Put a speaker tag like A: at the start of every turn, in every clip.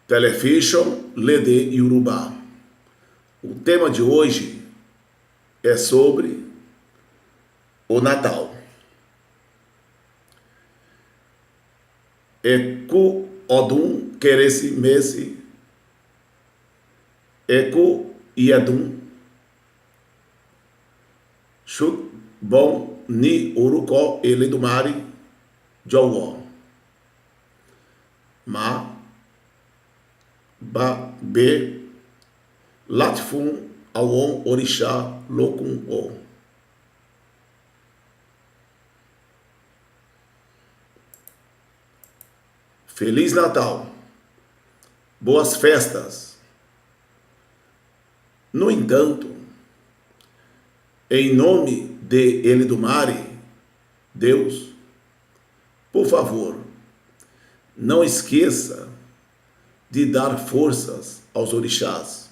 A: Television Lede Yorùbá. O tema de hoje é sobre o Natal. Eku Odum Keresimesi, Eku Iedum, Chut Bom Ni Orúkọ Elédùmarè Jọ̀wọ́ Ma Ba Be láti fún àwọn òrìṣà lókun o. Feliz Natal, boas festas. No entanto, em nome de Elédùmarè, Deus, por favor, não esqueça de dar forças aos orixás.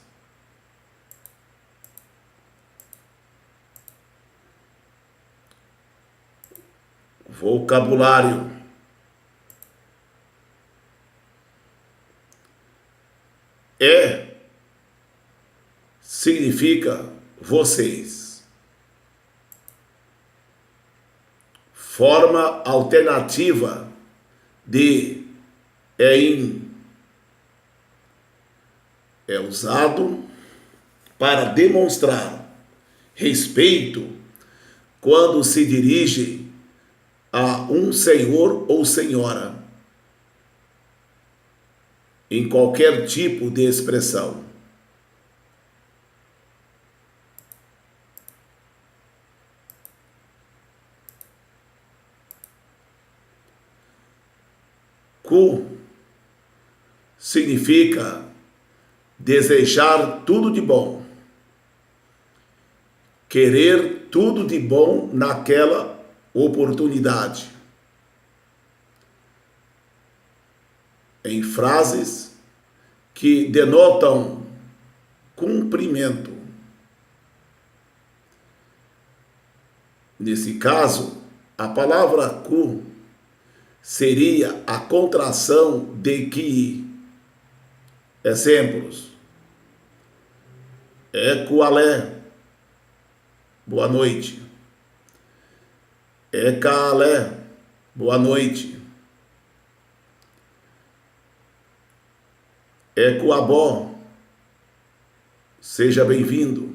A: Vocabulário: significa vocês. Forma alternativa de em é usado para demonstrar respeito quando se dirige a um senhor ou senhora em qualquer tipo de expressão. Ku significa desejar tudo de bom, querer tudo de bom naquela oportunidade. Em frases que denotam cumprimento. Nesse caso, a palavra ku seria a contração de ki. Exemplos: Equalé, boa noite. Ecalé, boa noite. Equabó, seja bem-vindo.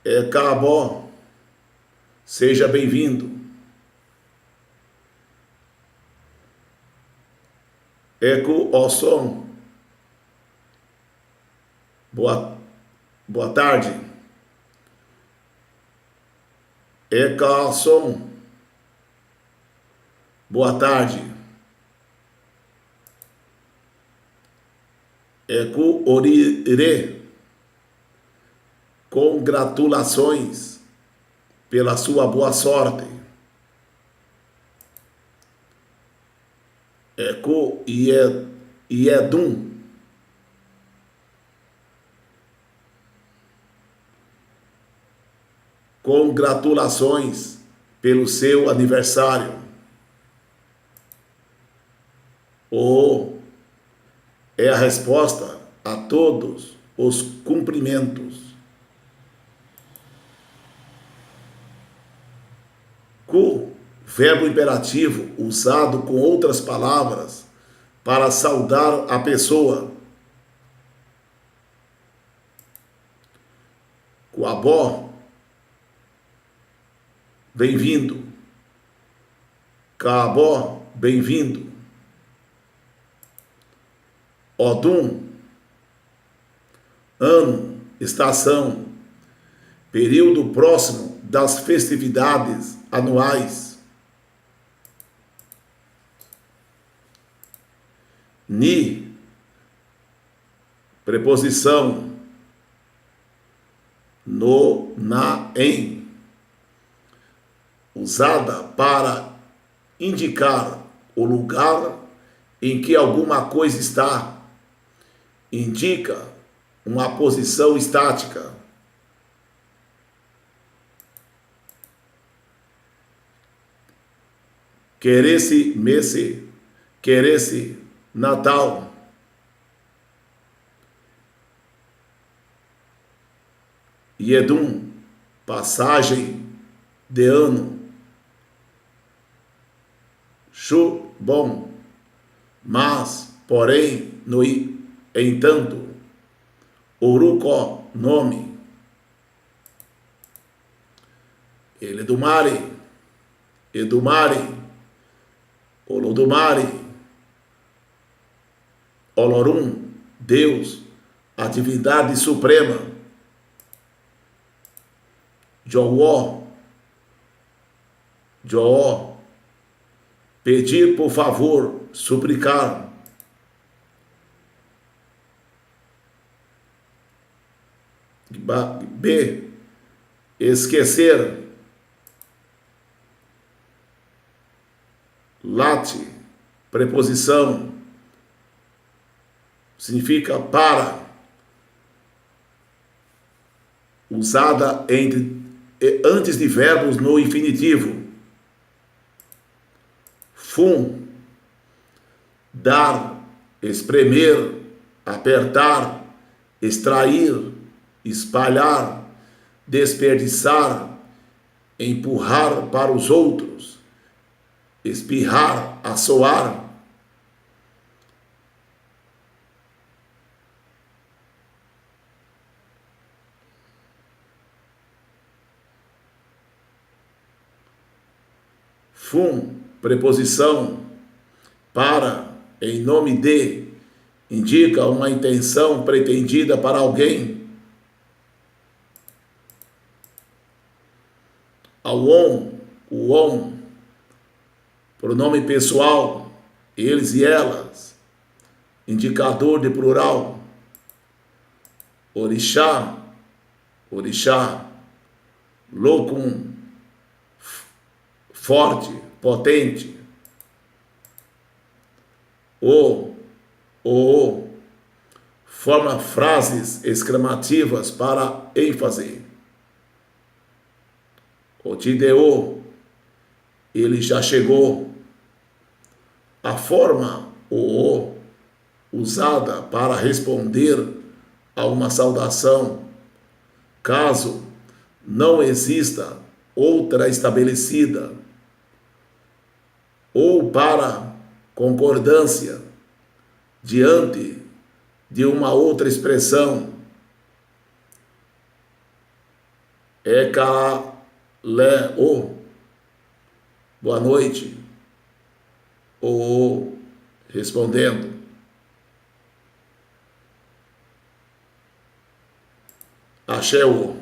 A: Ecabó, seja bem-vindo. Eco Ossom, boa tarde. Eka Ossom, boa tarde. Eku Orire, congratulações pela sua boa sorte. Eku Iedum, congratulações pelo seu aniversário. O é a resposta a todos os cumprimentos. Ku, verbo imperativo usado com outras palavras para saudar a pessoa. Kuabó, bem-vindo. Kaabó, bem-vindo. Odum, ano, estação, período próximo das festividades anuais. Ni, preposição no, na, em, usada para indicar o lugar em que alguma coisa está. Indica uma posição estática. queresse-messe, queresse Natal. Yedum, passagem de ano. Bom, mas, porém, no entanto, Urucó, nome. Eledumare, Edumare, Olodumare, Olorum, Deus, atividade suprema. Joó, pedir por favor, suplicar. B, esquecer. Late, preposição, significa para, usada antes de verbos no infinitivo. Fum, dar, espremer, apertar, extrair, espalhar, desperdiçar, empurrar para os outros, espirrar, assoar. Fum, preposição, para, em nome de, indica uma intenção pretendida para alguém. Auon, o on, pronome pessoal, eles e elas, indicador de plural. Orixá, orixá, locum, forte, potente. O, forma frases exclamativas para ênfase. Otideo, ele já chegou. A forma o usada para responder a uma saudação, caso não exista outra estabelecida, ou para concordância diante de uma outra expressão. Ekaleo, boa noite, ou respondendo. Axéu.